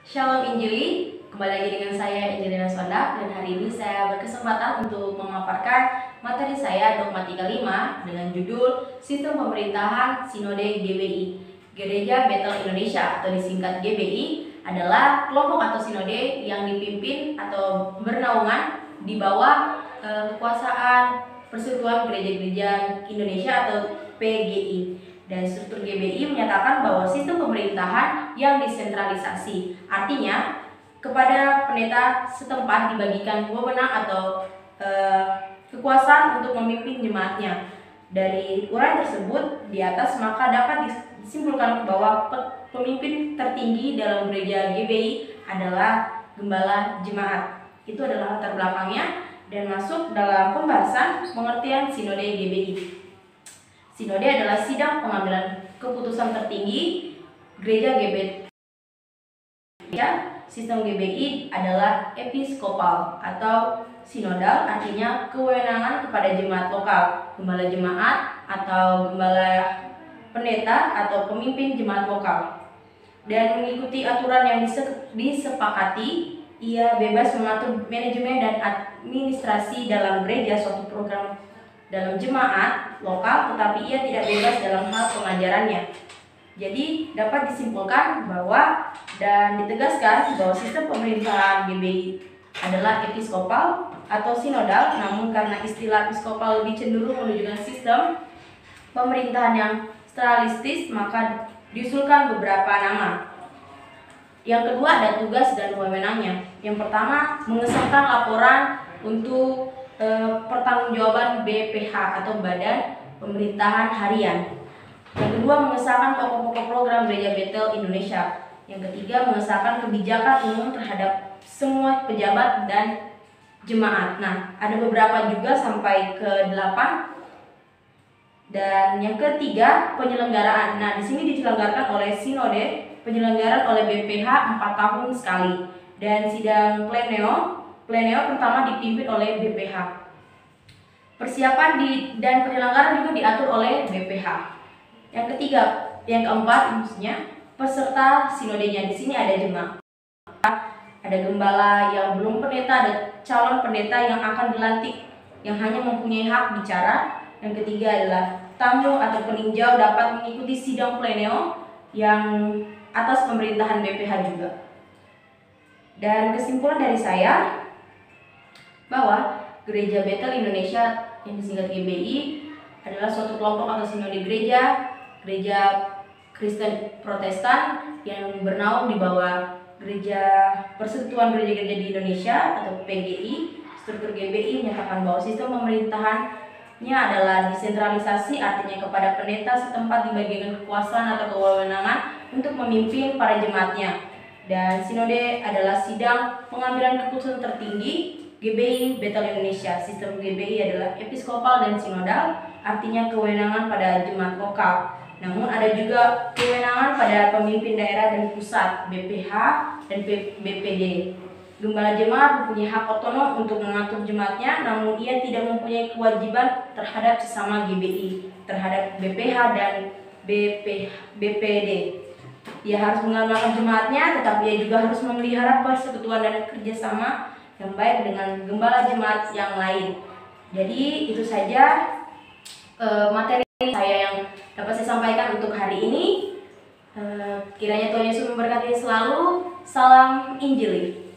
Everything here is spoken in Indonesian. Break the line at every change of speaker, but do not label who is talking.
Shalom Injili, kembali lagi dengan saya Injilina Sondak, dan hari ini saya berkesempatan untuk memaparkan materi saya dogmatika 5 dengan judul Sistem Pemerintahan Sinode GBI. Gereja Bethel Indonesia atau disingkat GBI adalah kelompok atau sinode yang dipimpin atau bernaungan di bawah kekuasaan Persekutuan Gereja-Gereja Indonesia atau PGI. Dan struktur GBI menyatakan bahwa sistem pemerintahan yang desentralisasi, artinya kepada pendeta setempat dibagikan wewenang atau kekuasaan untuk memimpin jemaatnya. Dari uraian tersebut di atas, maka dapat disimpulkan bahwa pemimpin tertinggi dalam gereja GBI adalah gembala jemaat. Itu adalah latar belakangnya dan masuk dalam pembahasan pengertian sinode GBI. Sinode adalah sidang pengambilan keputusan tertinggi gereja GBI. Sistem GBI adalah episkopal atau sinodal, artinya kewenangan kepada jemaat lokal, gembala jemaat atau gembala pendeta atau pemimpin jemaat lokal, dan mengikuti aturan yang disepakati. Ia bebas mengatur manajemen dan administrasi dalam gereja suatu program dalam jemaat lokal, tetapi ia tidak bebas dalam hal pengajarannya. Jadi dapat disimpulkan bahwa dan ditegaskan bahwa sistem pemerintahan GBI adalah episkopal atau sinodal, namun karena istilah episkopal lebih cenderung menunjukkan sistem pemerintahan yang sentralistis, maka diusulkan beberapa nama. Yang kedua, ada tugas dan wewenangnya. Yang pertama, mengesahkan laporan untuk pertanggungjawaban BPH atau Badan Pemerintahan Harian. Yang kedua, mengesahkan pokok-pokok program Gereja Bethel Indonesia. Yang ketiga, mengesahkan kebijakan umum terhadap semua pejabat dan jemaat. Nah, ada beberapa juga sampai ke 8. Dan yang ketiga, penyelenggaraan. Nah, di sini diselenggarakan oleh sinode, penyelenggaraan oleh BPH 4 tahun sekali. Dan sidang pleneo pertama dipimpin oleh BPH. Persiapan dan penyelenggaraan juga diatur oleh BPH. Yang keempat, maksudnya peserta sinodenya. Di sini ada jemaat, ada gembala yang belum pendeta, ada calon pendeta yang akan dilantik yang hanya mempunyai hak bicara. Yang ketiga adalah tamu atau peninjau dapat mengikuti sidang pleneo yang atas pemerintahan BPH juga. Dan kesimpulan dari saya bahwa Gereja Bethel Indonesia yang disingkat GBI adalah suatu kelompok atau sinode gereja Kristen Protestan yang bernaung di bawah Gereja Persekutuan Gereja-Gereja di Indonesia atau PGI. Struktur GBI menyatakan bahwa sistem pemerintahannya adalah desentralisasi, artinya kepada pendeta setempat dibagikan kekuasaan atau kewenangan untuk memimpin para jemaatnya. Dan sinode adalah sidang pengambilan keputusan tertinggi GBI Bethel Indonesia. Sistem GBI adalah episkopal dan sinodal, artinya kewenangan pada jemaat lokal. Namun ada juga kewenangan pada pemimpin daerah dan pusat, BPH dan BPD. Gembala jemaat mempunyai hak otonom untuk mengatur jemaatnya, namun ia tidak mempunyai kewajiban terhadap sesama GBI, terhadap BPH dan BPD. Ia harus mengamalkan jemaatnya, tetapi ia juga harus memelihara persekutuan dan kerjasama yang baik dengan gembala jemaat yang lain. Jadi itu saja materi saya yang dapat saya sampaikan untuk hari ini. Kiranya Tuhan Yesus memberkati selalu. Salam Injili.